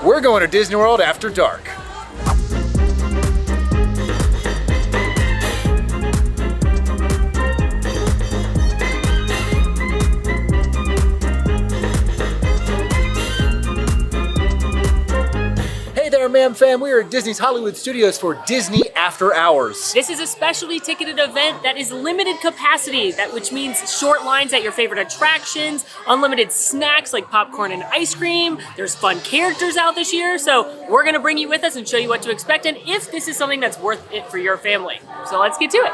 We're going to Disney World after dark. Hey there, Ma'am Fam. We are at Disney's Hollywood Studios for Disney After Hours. This is a specially ticketed event that is limited capacity, which means short lines at your favorite attractions, unlimited snacks like popcorn and ice cream. There's fun characters out this year, so we're gonna bring you with us and show you what to expect and if this is something that's worth it for your family. So let's get to it.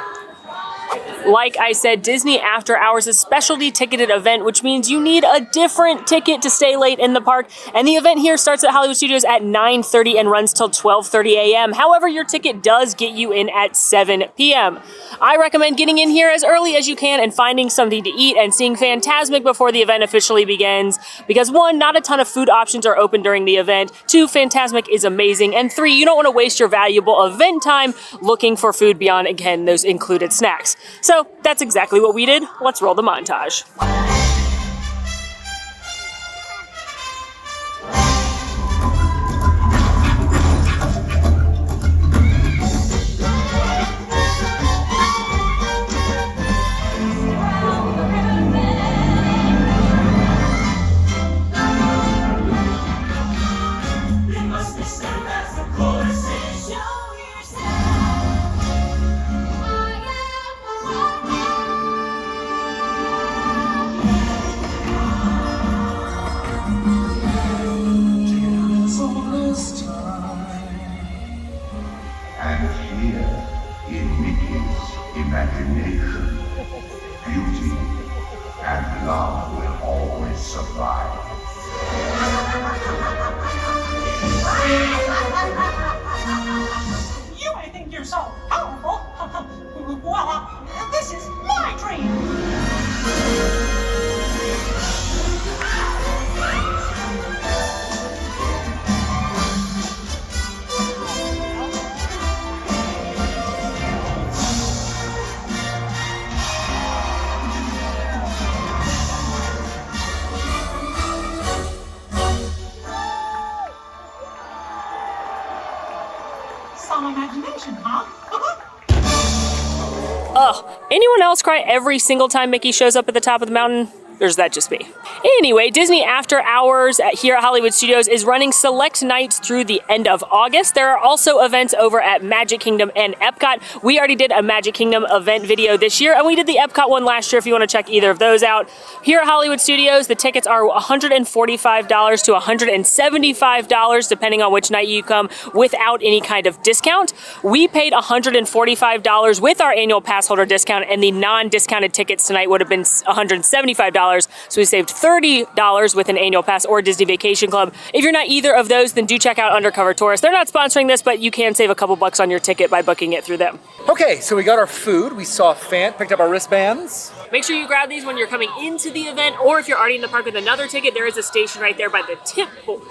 Like I said, Disney After Hours is a specialty ticketed event, which means you need a different ticket to stay late in the park. And the event here starts at Hollywood Studios at 9:30 and runs till 12:30 a.m. However, your ticket does get you in at 7 p.m. I recommend getting in here as early as you can and finding something to eat and seeing Fantasmic before the event officially begins. Because 1, not a ton of food options are open during the event. 2, Fantasmic is amazing. And 3, you don't want to waste your valuable event time looking for food beyond, again, those included snacks. So that's exactly what we did. Let's roll the montage. And here, in Mickey's imagination, beauty and love will always survive. You may think you're so powerful. Well, this is my dream. Some imagination, huh? Ugh, anyone else cry every single time Mickey shows up at the top of the mountain? Or is that just me? Anyway, Disney After Hours here at Hollywood Studios is running select nights through the end of August. There are also events over at Magic Kingdom and Epcot. We already did a Magic Kingdom event video this year, and we did the Epcot one last year if you want to check either of those out. Here at Hollywood Studios, the tickets are $145 to $175, depending on which night you come, without any kind of discount. We paid $145 with our annual pass holder discount, and the non-discounted tickets tonight would have been $175. So we saved $30 with an annual pass or Disney Vacation Club. If you're not either of those, then do check out Undercover Tourist. They're not sponsoring this, but you can save a couple bucks on your ticket by booking it through them. Okay, so we got our food. We saw Fant, picked up our wristbands. Make sure you grab these when you're coming into the event, or if you're already in the park with another ticket, there is a station right there by the tip board.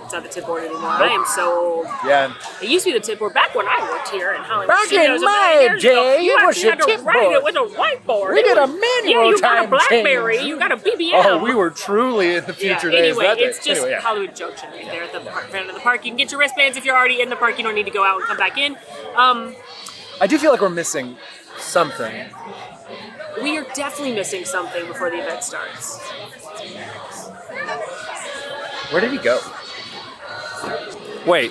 It's not the tip board anymore. I am so old. Yeah. It used to be the tip board back when I worked here in Hollywood Back Studios in a million my years ago. day, You it was actually had your to tip write board. it with a whiteboard. We It did a was- manual Yeah, you got a time BlackBerry. change. You got a BBM. Oh, we were truly in the future days anyway, that day. it's just Anyway, yeah. Hollywood Junction right there at the front of the park. You can get your wristbands if you're already in the park. You don't need to go out and come back in. I do feel like we're missing something. We are definitely missing something before the event starts. Where did he go? Wait.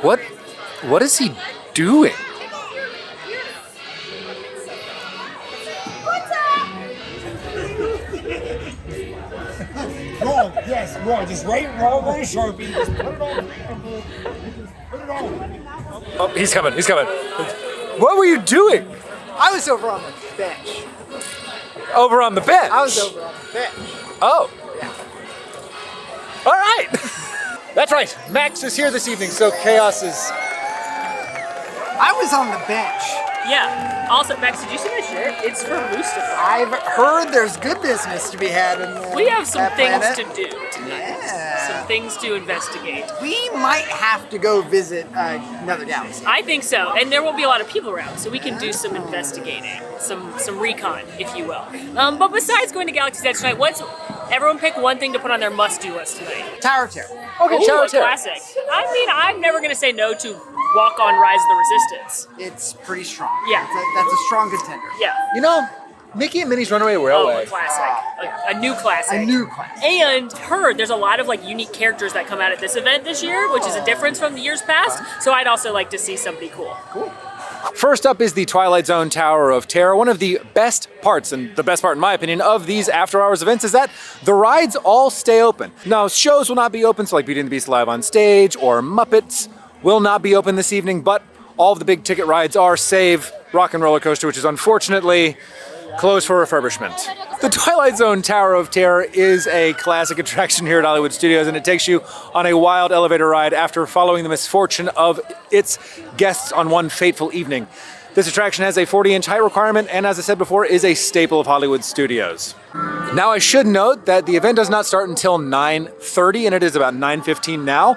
What is he doing? Wrong, yes, wrong. Just right, wrong, very Sharpie. Just put it on. Put it on. Oh, he's coming. What were you doing? I was over on the bench. Over on the bench? I was over on the bench. Oh. Yeah. All right. That's right. Max is here this evening, so Chaos is... I was on the bench. Yeah. Also, Max, did you see my shirt? It's for Mustafa. I've heard there's good business to be had in the, We have some that things planet. to do tonight. Yeah. Some things to investigate. We might have to go visit another galaxy. I think so, and there won't be a lot of people around, so we can do some investigating, some recon, if you will. But besides going to Galaxy's Edge tonight, Everyone pick one thing to put on their must-do list tonight. Tower of Terror. Okay, Ooh, Tower a of Terror. classic. I mean, I'm never gonna say no to Walk on Rise of the Resistance. It's pretty strong. Yeah. That's a strong contender. Yeah. You know, Mickey and Minnie's Runaway Oh, Railway. a classic. A new classic. A new classic. And heard there's a lot of like unique characters that come out at this event this year, which is a difference from the years past. So I'd also like to see somebody cool. First up is the Twilight Zone Tower of Terror. One of the best parts, and the best part in my opinion, of these after-hours events is that the rides all stay open. Now, shows will not be open, so like Beauty and the Beast Live on Stage or Muppets will not be open this evening, but all of the big ticket rides are, save Rock and Roller Coaster, which is unfortunately closed for refurbishment. The Twilight Zone Tower of Terror is a classic attraction here at Hollywood Studios, and it takes you on a wild elevator ride after following the misfortune of its guests on one fateful evening. This attraction has a 40-inch height requirement and, as I said before, is a staple of Hollywood Studios. Now, I should note that the event does not start until 9:30, and it is about 9:15 now,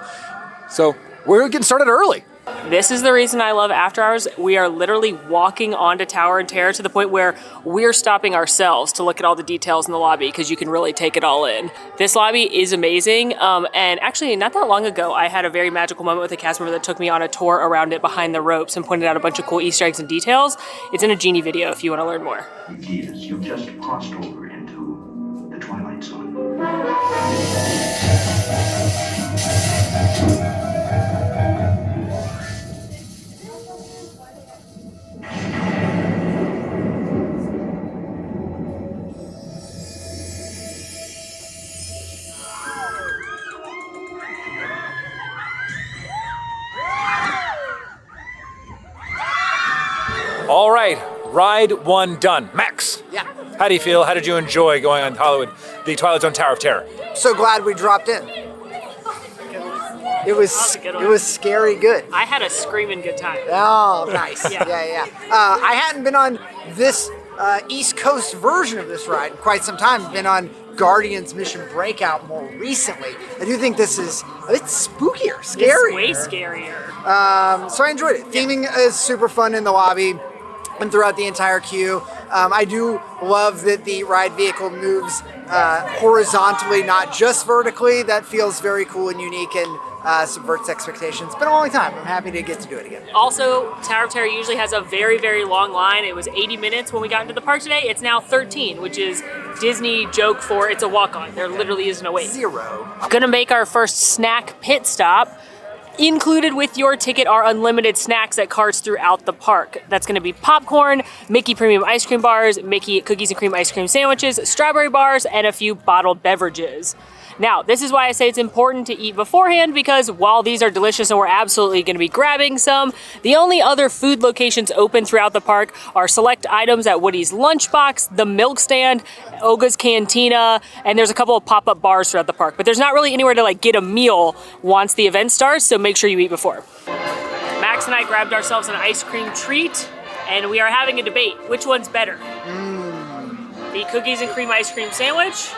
so we're getting started early. This is the reason I love After Hours. We are literally walking onto Tower and Terror to the point where we're stopping ourselves to look at all the details in the lobby because you can really take it all in. This lobby is amazing. And actually, not that long ago, I had a very magical moment with a cast member that took me on a tour around it behind the ropes and pointed out a bunch of cool Easter eggs and details. It's in a Genie video if you want to learn more. Yes, you've just crossed over into the Twilight Zone. All right, ride one done. Max, Yeah. how do you feel? How did you enjoy going on Hollywood, the Twilight Zone Tower of Terror? So glad we dropped in. It was That was a good one. it was scary good. I had a screaming good time. Oh, nice. Yeah. Yeah. I hadn't been on this East Coast version of this ride in quite some time. I've been on Guardians Mission Breakout more recently. I do think this is a bit spookier, scarier. It's way scarier. So I enjoyed it. Theming is super fun in the lobby and throughout the entire queue. I do love that the ride vehicle moves horizontally, not just vertically. That feels very cool and unique and subverts expectations. It's been a long time. I'm happy to get to do it again. Also, Tower of Terror usually has a very, very long line. It was 80 minutes when we got into the park today. It's now 13, which is Disney joke for it's a walk-on. There literally isn't a wait. 0. Gonna make our first snack pit stop. Included with your ticket are unlimited snacks at carts throughout the park. That's gonna be popcorn, Mickey premium ice cream bars, Mickey cookies and cream ice cream sandwiches, strawberry bars, and a few bottled beverages. Now, this is why I say it's important to eat beforehand, because while these are delicious and we're absolutely gonna be grabbing some, the only other food locations open throughout the park are select items at Woody's Lunchbox, the Milk Stand, Oga's Cantina, and there's a couple of pop-up bars throughout the park. But there's not really anywhere to like get a meal once the event starts, so make sure you eat before. Max and I grabbed ourselves an ice cream treat, and we are having a debate. Which one's better? The cookies and cream ice cream sandwich,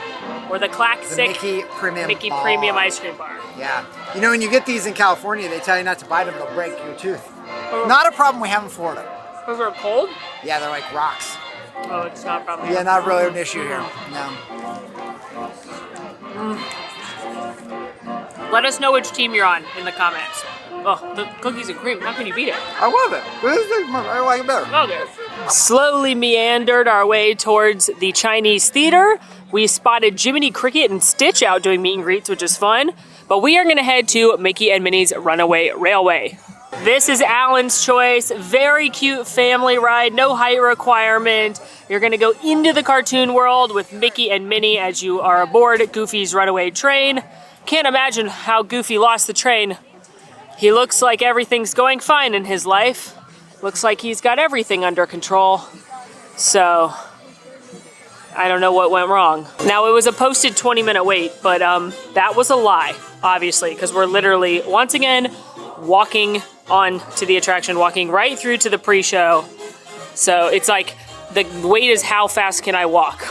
or the classic Mickey Premium Premium Bar. ice cream bar? Yeah. You know, when you get these in California, they tell you not to bite them, they'll break your tooth. Not a problem we have in Florida. Those are cold? Yeah, they're like rocks. Oh, it's not a problem. Yeah, not really an issue here. No. Let us know which team you're on in the comments. Oh, the cookies and cream, how can you beat it? I love it. I like it better. Okay. Slowly meandered our way towards the Chinese theater. We spotted Jiminy Cricket and Stitch out doing meet and greets, which is fun. But we are gonna head to Mickey and Minnie's Runaway Railway. This is Alan's choice. Very cute family ride, no height requirement. You're gonna go into the cartoon world with Mickey and Minnie as you are aboard Goofy's Runaway train. Can't imagine how Goofy lost the train. He looks like everything's going fine in his life. Looks like he's got everything under control. So, I don't know what went wrong. Now, it was a posted 20-minute wait, but that was a lie, obviously, because we're literally, once again, walking on to the attraction, walking right through to the pre-show. So it's like, the wait is how fast can I walk?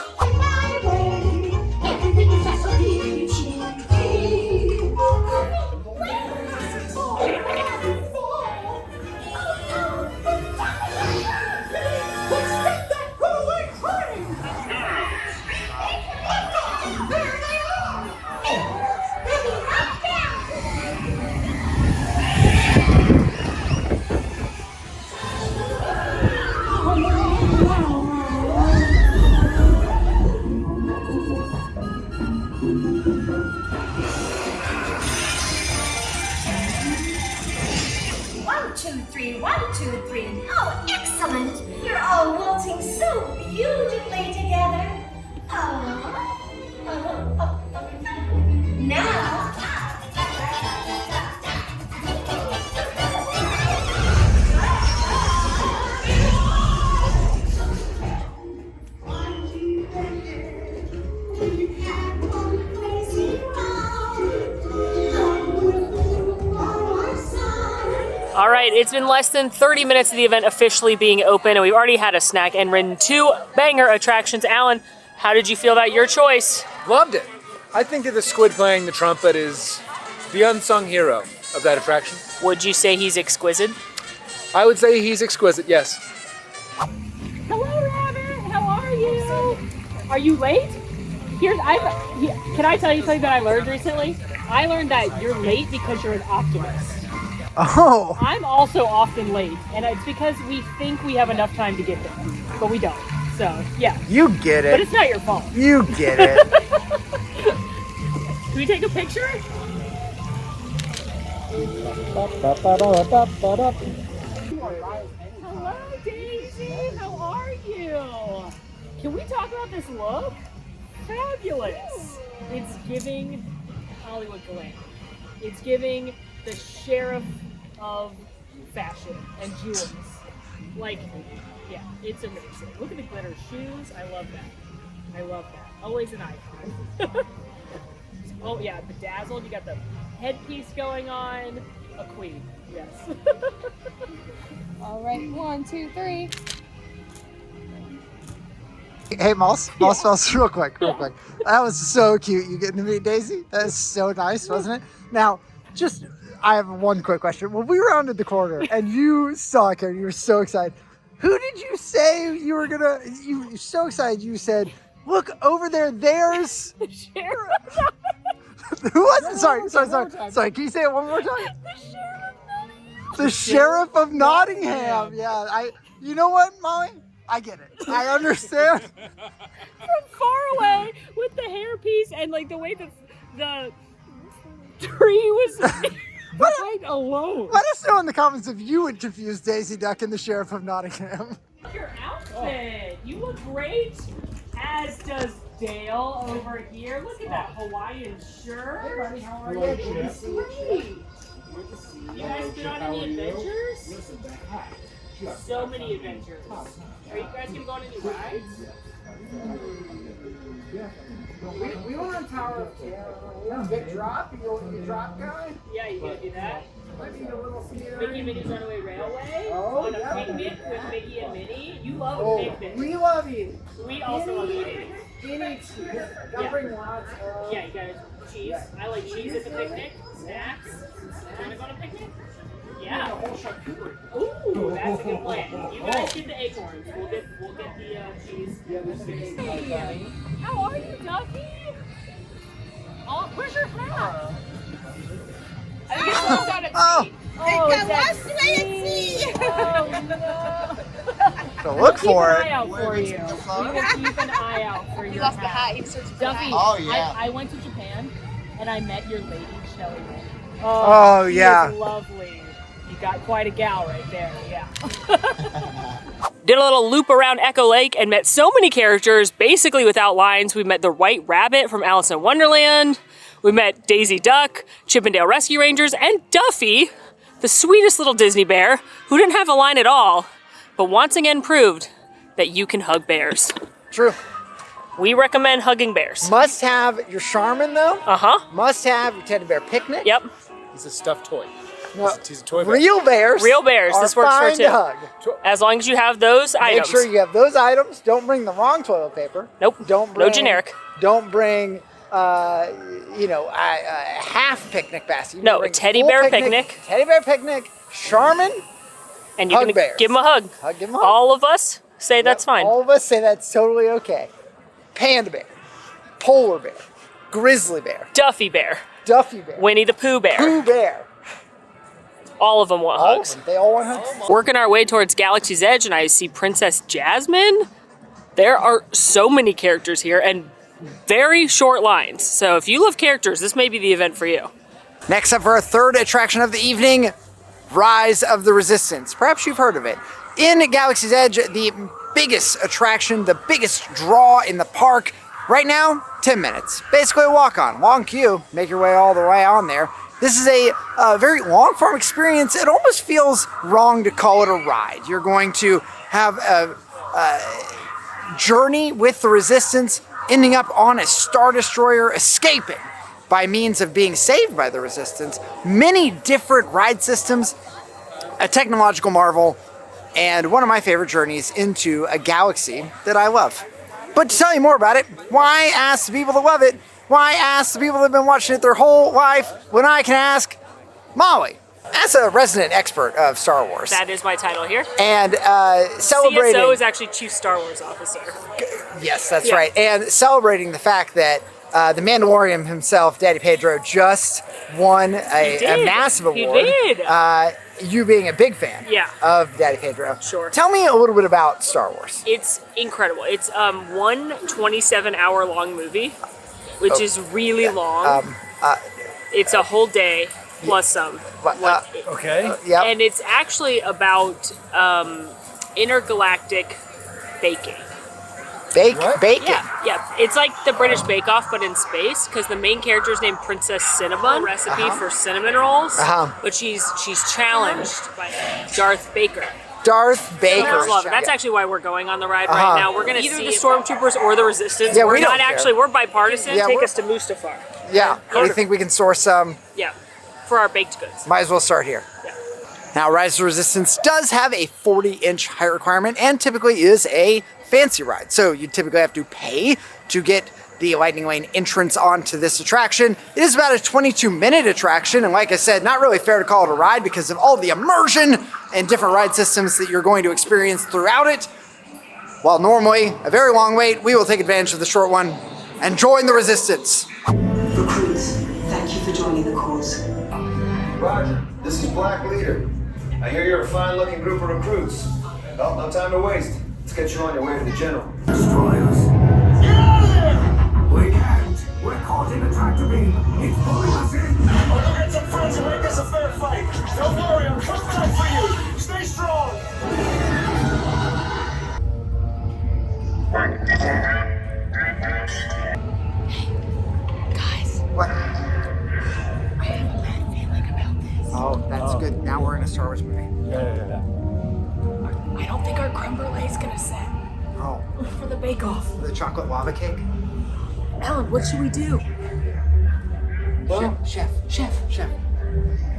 2, 3, 1, 2, 3. Oh, excellent! You're all waltzing so beautifully together. Now. All right, it's been less than 30 minutes of the event officially being open, and we've already had a snack and ridden 2 banger attractions. Alan, how did you feel about your choice? Loved it. I think that the squid playing the trumpet is the unsung hero of that attraction. Would you say he's exquisite? I would say he's exquisite, yes. Hello, Rabbit. How are you? Are you late? Can I tell you something that I learned recently? I learned that you're late because you're an optimist. Oh. I'm also often late, and it's because we think we have enough time to get there, but we don't. So, yeah. You get it. But it's not your fault. You get it. Can we take a picture? Hello, Daisy. How are you? Can we talk about this look? Fabulous. It's giving Hollywood glam. It's giving the sheriff of fashion and jewels. Like, yeah, it's amazing. Look at the glitter shoes. I love that. I love that. Always an icon. Oh yeah, bedazzled. You got the headpiece going on. A queen. Yes. All right, 1, 2, 3. Hey, Moss, real quick. That was so cute. You getting to meet Daisy? That is so nice, wasn't it? Now, I have one quick question. When we rounded the corner and you saw Karen, you were so excited. Who did you say you were gonna? You were so excited. You said, "Look over there. There's The sheriff. who was it? Sorry. Can you say it one more time? The sheriff of Nottingham. Yeah. You know what, Molly? I get it. I understand. From far away with the hairpiece and like the way the tree was right alone. Let us know in the comments if you would confuse Daisy Duck and the sheriff of Nottingham. Your outfit. You look great. As does Dale over here. Look at that Hawaiian shirt. Hey, buddy, how are you? Great. Good to see you. You guys been on any adventures? Listen, the hat. So many adventures. Are you guys gonna go on any rides? We were on Tower of Terror. Big drop. You drop guy? Yeah, you gonna do that? Might need a little theater. Mickey and Minnie's Runaway Railway Oh, on a yeah. picnic with Mickey and Minnie. You love picnics. We love you. We also love picnics. Any excuse. Gotta bring lots of. Yeah, you guys, cheese. I like cheese at the picnic. Snacks. Wanna go on a picnic? Yeah. Ooh, that's a good plan. You guys get the acorns. We'll get the cheese. How are you, Duffy? Oh, where's your hat? I guess it's not a Oh, it's that Oh, no. So look for Keep an eye it. out for you. We will keep an eye out for your lost the hat. hat. He searched for the Duffy, hat. Oh, yeah. I went to Japan and I met your lady, Shelly. Oh, she yeah. is lovely. You got quite a gal right there, yeah. Did a little loop around Echo Lake and met so many characters, basically without lines. We met the White Rabbit from Alice in Wonderland. We met Daisy Duck, Chippendale Rescue Rangers, and Duffy, the sweetest little Disney bear, who didn't have a line at all, but once again proved that you can hug bears. True. We recommend hugging bears. Must have your Charmin though. Uh-huh. Must have your teddy bear picnic. Yep. He's a stuffed toy. No, He's a toy bear. real bears. Real bears. Are This works for fine two. to hug. As long as you have those Make items. sure you have those items. Don't bring the wrong toilet paper. Nope. Don't bring, No generic. Don't bring, a half picnic basket. You No, bring a teddy full bear picnic. Teddy bear picnic. Charmin. And you Hug can bears. give them a hug. Give 'em a hug. All of us say that's fine. All of us say that's totally okay. Panda bear. Polar bear. Grizzly bear. Duffy bear. Duffy bear. Winnie the Pooh bear. Pooh bear. All of them want All hugs. of them. They all want hugs. Working our way towards Galaxy's Edge, and I see Princess Jasmine. There are so many characters here and very short lines. So if you love characters, this may be the event for you. Next up for our third attraction of the evening, Rise of the Resistance. Perhaps you've heard of it. In Galaxy's Edge, the biggest attraction, the biggest draw in the park, right now, 10 minutes. Basically a walk-on, long queue, make your way all the way on there. This is a very long-form experience. It almost feels wrong to call it a ride. You're going to have a journey with the Resistance, ending up on a Star Destroyer, escaping by means of being saved by the Resistance. Many different ride systems, a technological marvel, and one of my favorite journeys into a galaxy that I love. But to tell you more about it, why ask the people that love it? Why ask the people that have been watching it their whole life when I can ask Molly, as a resident expert of Star Wars? That is my title here. And celebrating... CSO is actually Chief Star Wars Officer. Yes, that's right. And celebrating the fact that the Mandalorian himself, Daddy Pedro, just won a massive award. He did. You being a big fan of Daddy Pedro. Sure. Tell me a little bit about Star Wars. It's incredible. It's one 27-hour long movie, which is really long. It's a whole day plus some. Okay. Yeah. And it's actually about intergalactic baking. Bacon. Yeah. It's like the British Bake Off, but in space, because the main character is named Princess Cinnamon. Recipe for cinnamon rolls, but she's challenged by Darth Baker. Darth Baker. I love it. That's actually why we're going on the ride right now. We're going to either the Stormtroopers or the Resistance. Yeah, we're we don't not actually. care. We're bipartisan. Yeah, Take us to Mustafar. Yeah. We think we can source some. Yeah, for our baked goods. Might as well start here. Yeah. Now, Rise of the Resistance does have a 40-inch height requirement and typically is a fancy ride. So you typically have to pay to get the Lightning Lane entrance onto this attraction. It is about a 22-minute attraction, and like I said, not really fair to call it a ride because of all the immersion and different ride systems that you're going to experience throughout it. While normally a very long wait, we will take advantage of the short one and join the Resistance. Recruits, thank you for joining the cause. Roger, this is Black Leader. I hear you're a fine-looking group of recruits. Well, no time to waste. Let's get you on your way to the General. Destroyers. We can't. We're caught in a tractor beam. It's pulling us in. I'll go get some friends and make this a fair fight. Don't worry, I'm coming back for you. Stay strong. Guys, What? I have a bad feeling about this. Oh, that's good. Now we're in a Star Wars movie. I don't think our creme brulee is gonna set Oh, for the bake-off. the chocolate lava cake? Ellen, what should we do? Chef.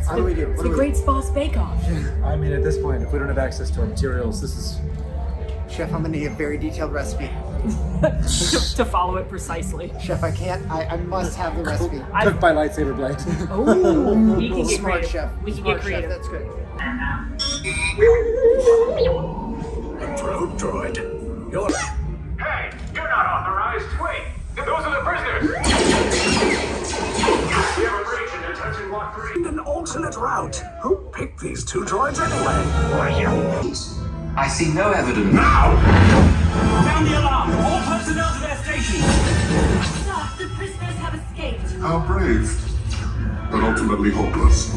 How do we do? It's the Great Boss Bake-Off. I mean, at this point, if we don't have access to our materials, this is... Chef, I'm gonna need a very detailed recipe. To follow it precisely. Chef, I must have the recipe. Cooked by lightsaber blade. Oh, we can get Smart creative. chef. We can Smart get creative. Chef, that's good. A probe droid. You're... Hey, you're not authorized. Wait, those are the prisoners. We have a breach in detention block 3. an alternate route. Who picked these two droids anyway? I see no evidence. Now! Sound the alarm! All personnel to their stations! Sir, the prisoners have escaped. How brave, but ultimately hopeless.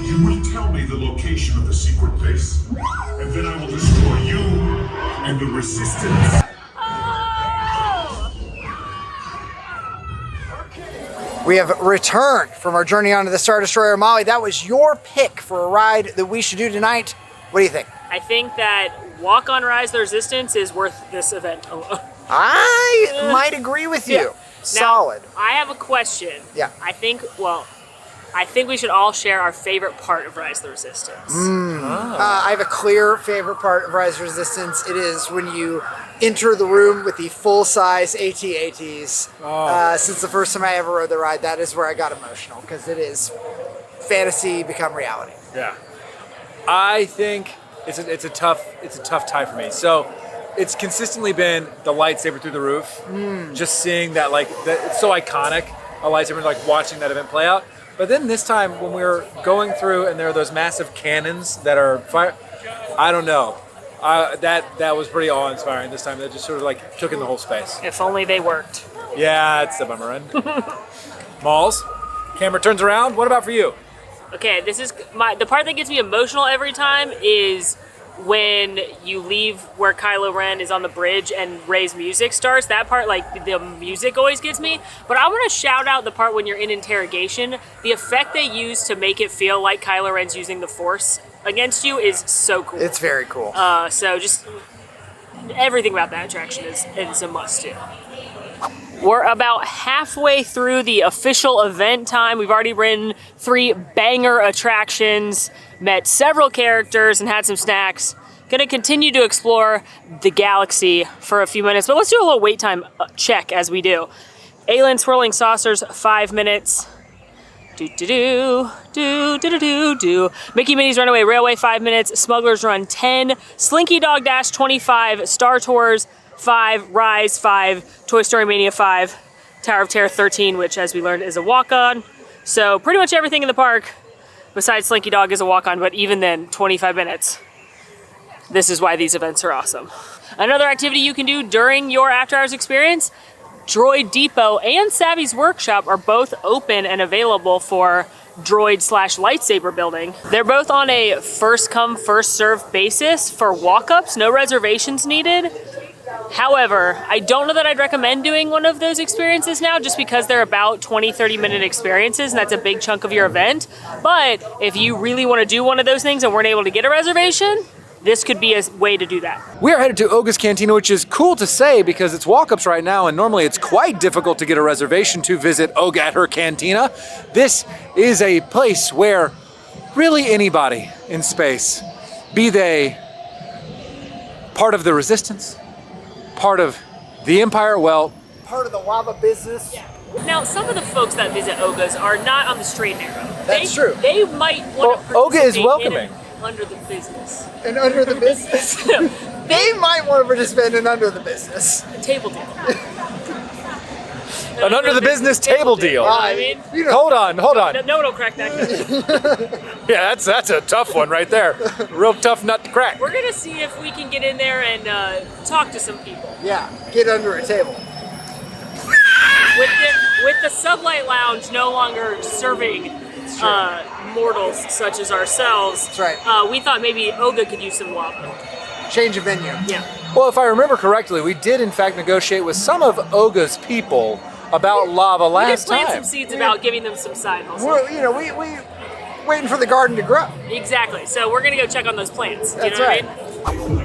You will tell me the location of the secret base, and then I will destroy you and the Resistance. We have returned from our journey onto the Star Destroyer. Molly, that was your pick for a ride that we should do tonight. What do you think? I think that Walk on Rise of the Resistance is worth this event alone. I might agree with you. Yeah. Solid. Now, I have a question. Yeah. I think we should all share our favorite part of Rise of the Resistance. I have a clear favorite part of Rise of Resistance. It is when you enter the room with the full-size AT-ATs. Since the first time I ever rode the ride, that is where I got emotional, because it is fantasy become reality. Yeah. I think it's a tough tie for me. So it's consistently been the lightsaber through the roof. Just seeing that, it's so iconic, a lightsaber, watching that event play out. But then this time when we were going through and there are those massive cannons that are fire, I don't know. That was pretty awe-inspiring this time. That just sort of took in the whole space. If only they worked. Yeah, it's a bummer end. Malls, camera turns around. What about for you? Okay, this is the part that gets me emotional every time is when you leave where Kylo Ren is on the bridge and Rey's music starts. That part, like, the music always gets me. But I want to shout out the part when you're in interrogation. The effect they use to make it feel like Kylo Ren's using the Force against you is so cool. It's very cool. So just everything about that attraction is a must do. We're about halfway through the official event time. We've already ridden 3 banger attractions, met several characters, and had some snacks. Gonna continue to explore the galaxy for a few minutes, but let's do a little wait time check as we do. Alien Swirling Saucers, 5 minutes. Mickey Minnie's Runaway Railway, 5 minutes. Smuggler's Run, 10. Slinky Dog Dash, 25. Star Tours, 5, Rise 5, Toy Story Mania 5, Tower of Terror 13, which as we learned is a walk-on. So pretty much everything in the park besides Slinky Dog is a walk-on, but even then, 25 minutes. This is why these events are awesome. Another activity you can do during your after-hours experience, Droid Depot and Savvy's Workshop are both open and available for droid/lightsaber building. They're both on a first come, first served basis for walk-ups, no reservations needed. However, I don't know that I'd recommend doing one of those experiences now just because they're about 20-30 minute experiences and that's a big chunk of your event. But if you really want to do one of those things and weren't able to get a reservation, this could be a way to do that. We are headed to Oga's Cantina, which is cool to say because it's walk-ups right now, and normally it's quite difficult to get a reservation to visit Oga at her cantina. This is a place where really anybody in space, be they part of the Resistance, part of the Empire, well, part of the lava business. Yeah. Now, some of the folks that visit Oga's are not on the straight and narrow. That's true. They might want to Oga is participate welcoming. in under the business. And under the business? They might want to participate in under the business. Table deal. An under the business table deal. I mean, You know, Hold on. no one will crack that. Yeah, that's a tough one right there. Real tough nut to crack. We're gonna see if we can get in there and talk to some people. yeah, get under a table. With the Sublight Lounge no longer serving mortals such as ourselves, That's right. We thought maybe Oga could use some lava. Change of venue. Yeah. Well, if I remember correctly, we did in fact negotiate with some of Oga's people about lava We last just planted time. some seeds about giving them some side hustle. We waiting for the garden to grow. Exactly. So we're gonna go check on those plants. That's you know right. What I mean?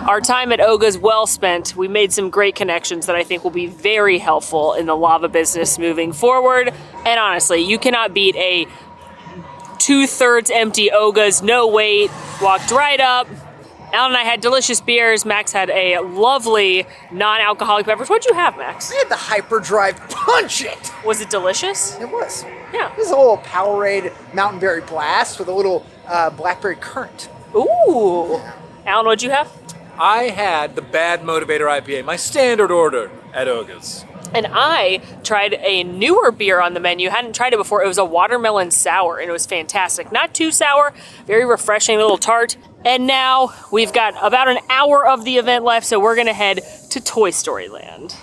Our time at Oga's well spent. We made some great connections that I think will be very helpful in the lava business moving forward. And honestly, you cannot beat a 2/3 empty Oga's, no wait, walked right up. Alan and I had delicious beers. Max had a lovely non-alcoholic beverage. What'd you have, Max? I had the Hyperdrive Punch It. Was it delicious? It was. Yeah. It was a little Powerade Mountain Berry Blast with a little blackberry currant. Ooh. Alan, what'd you have? I had the Bad Motivator IPA, my standard order at Oga's. And I tried a newer beer on the menu. Hadn't tried it before. It was a watermelon sour, and it was fantastic. Not too sour, very refreshing, little tart. And now we've got about an hour of the event left, so we're gonna head to Toy Story Land.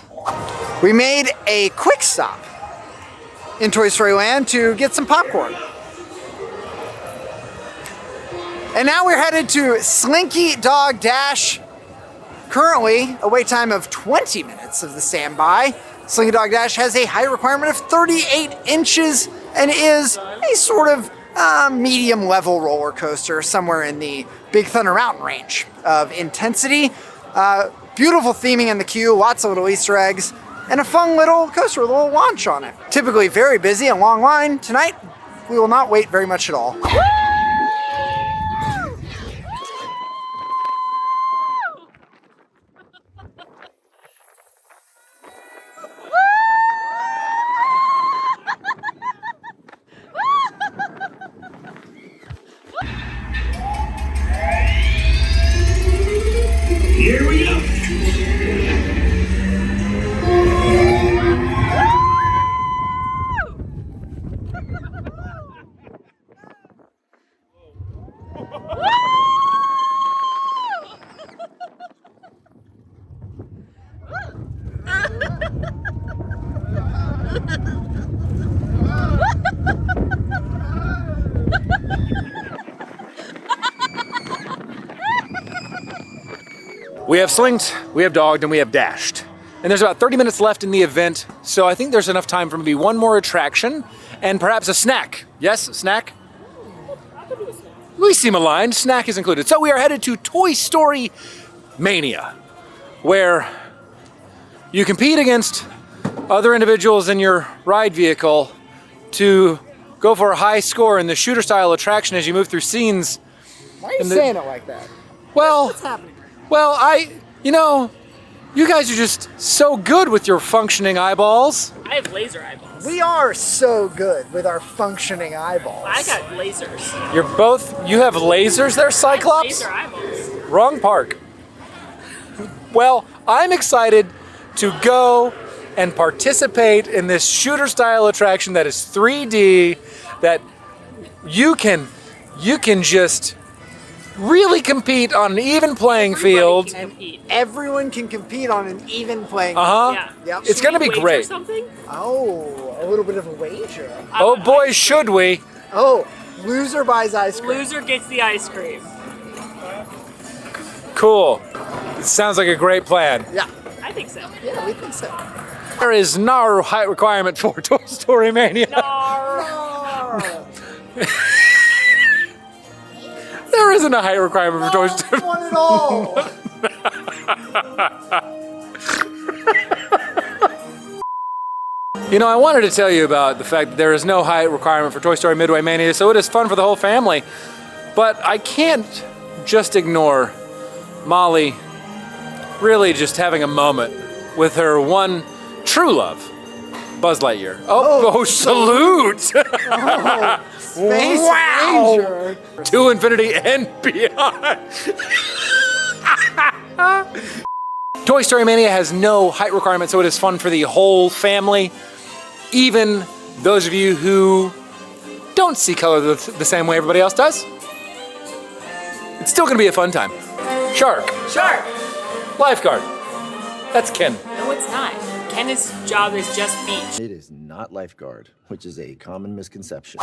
We made a quick stop in Toy Story Land to get some popcorn. And now we're headed to Slinky Dog Dash. Currently, a wait time of 20 minutes of the standby. Slinky Dog Dash has a height requirement of 38 inches and is a sort of medium level roller coaster, somewhere in the Big Thunder Mountain range of intensity. Beautiful theming in the queue, lots of little Easter eggs, and a fun little coaster with a little launch on it. Typically very busy and long line. Tonight, we will not wait very much at all. Here we go. We have slinked, we have dogged, and we have dashed. And there's about 30 minutes left in the event, so I think there's enough time for maybe one more attraction and perhaps a snack. Yes, a snack? We seem aligned, snack is included. So we are headed to Toy Story Mania, where you compete against other individuals in your ride vehicle to go for a high score in the shooter style attraction as you move through scenes. Why are you saying it like that? Well, What's happening? well, you guys are just so good with your functioning eyeballs. I have laser eyeballs. We are so good with our functioning eyeballs. I got lasers. You have lasers there, Cyclops? Laser eyeballs. Wrong park. Well, I'm excited to go and participate in this shooter style attraction that is 3D, that you can just really compete on an even playing field. Everyone can compete on an even playing field. Uh-huh. Yep. It's gonna be great. Something? Oh, a little bit of a wager. Oh boy, should we. Oh, loser buys ice cream. Loser gets the ice cream. Cool. It sounds like a great plan. Yeah. I think so. Yeah, we think so. There is no height requirement for Toy Story Mania. There isn't a height requirement for Toy Story. One at all. You know, I wanted to tell you about the fact that there is no height requirement for Toy Story Midway Mania, so it is fun for the whole family. But I can't just ignore Molly really just having a moment with her one true love, Buzz Lightyear. Oh, salute! Oh, Space Wow! Ranger. To infinity and beyond. Toy Story Mania has no height requirement, so it is fun for the whole family. Even those of you who don't see color the same way everybody else does. It's still gonna be a fun time. Shark. Shark. Lifeguard. That's Ken. No, it's not. Ken's job is just beach. It is not lifeguard, which is a common misconception.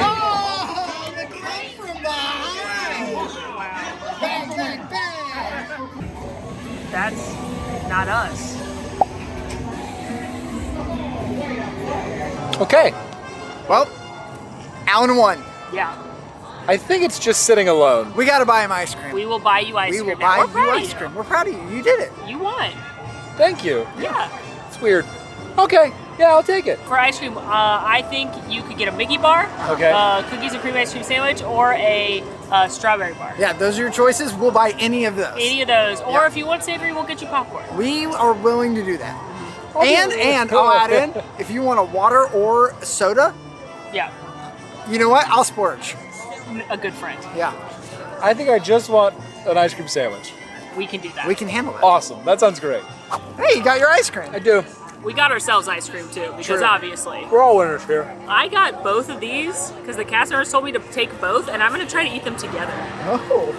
Oh, the come from behind! Bang, bang, bang! That's not us. Okay. Well, Alan won. Yeah. I think it's just sitting alone. We gotta buy him ice cream. We will buy you ice We cream. will buy We're you proud of ice cream. We're proud of you. You did it. You won. Thank you. Yeah. It's weird. Okay, yeah, I'll take it. For ice cream, I think you could get a Mickey bar, Okay. cookies and cream ice cream sandwich, or a strawberry bar. Yeah, those are your choices. We'll buy any of those. Any of those. Or Yeah. if you want savory, we'll get you popcorn. We are willing to do that. And I'll add in, if you want a water or a soda, Yeah. you know what? I'll splurge. A good friend. Yeah, I think I just want an ice cream sandwich. We can do that. we can handle that. Awesome. That sounds great. Hey, you got your ice cream. I do. We got ourselves ice cream too, because True. obviously. We're all winners here. I got both of these because the cast members told me to take both, and I'm going to try to eat them together. Oh.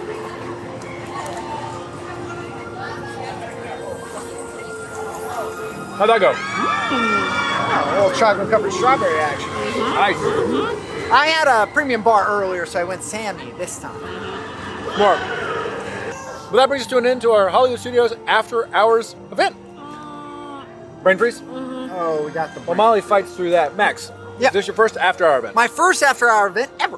How'd that go? Oh, a little chocolate covered strawberry action. Nice. I had a premium bar earlier, so I went Sammy this time. Mark. Well, that brings us to an end to our Hollywood Studios After Hours event. Brain freeze? Oh, we got the. Well, Molly fights through that. Max, Yeah. is this your first After Hour event? My first after-hour event ever.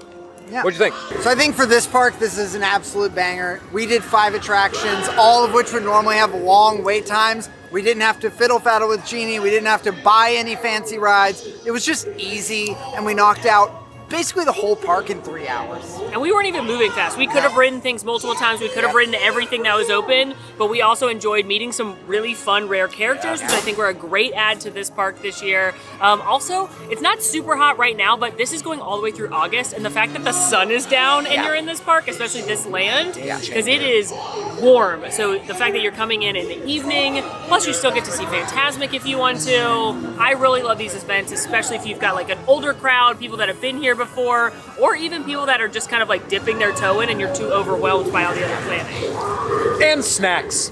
Yeah. What'd you think? So I think for this park, this is an absolute banger. We did 5 attractions, all of which would normally have long wait times. We didn't have to fiddle-faddle with Genie. We didn't have to buy any fancy rides. It was just easy, and we knocked out basically the whole park in 3 hours. And we weren't even moving fast. We could have ridden things multiple times. We could have ridden everything that was open, but we also enjoyed meeting some really fun, rare characters, which I think were a great add to this park this year. Also, it's not super hot right now, but this is going all the way through August, and the fact that the sun is down and you're in this park, especially this land, because it is warm. So the fact that you're coming in the evening, plus you still get to see Fantasmic if you want to. I really love these events, especially if you've got like an older crowd, people that have been here before, or even people that are just kind of like dipping their toe in and you're too overwhelmed by all the other planning. And snacks.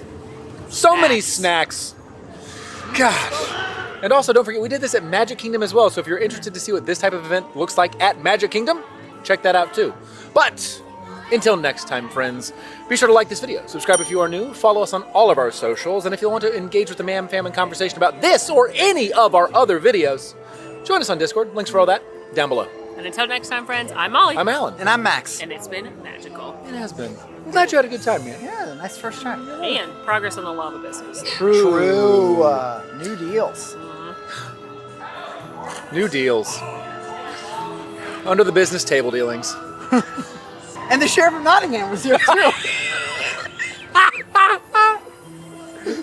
So many snacks. Gosh. And also, don't forget, we did this at Magic Kingdom as well, so if you're interested to see what this type of event looks like at Magic Kingdom, check that out too. But until next time, friends, be sure to like this video, subscribe if you are new, follow us on all of our socials, and if you want to engage with the Mam Fam in conversation about this or any of our other videos, join us on Discord. Links for all that down below. And until next time, friends, I'm Molly. I'm Alan. And I'm Max. And it's been magical. It has been. I'm glad you had a good time, man. Yeah, nice first try. And progress on the lava business. True. New deals. New deals. Under the business table dealings. And the Sheriff of Nottingham was here too.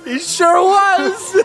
He sure was.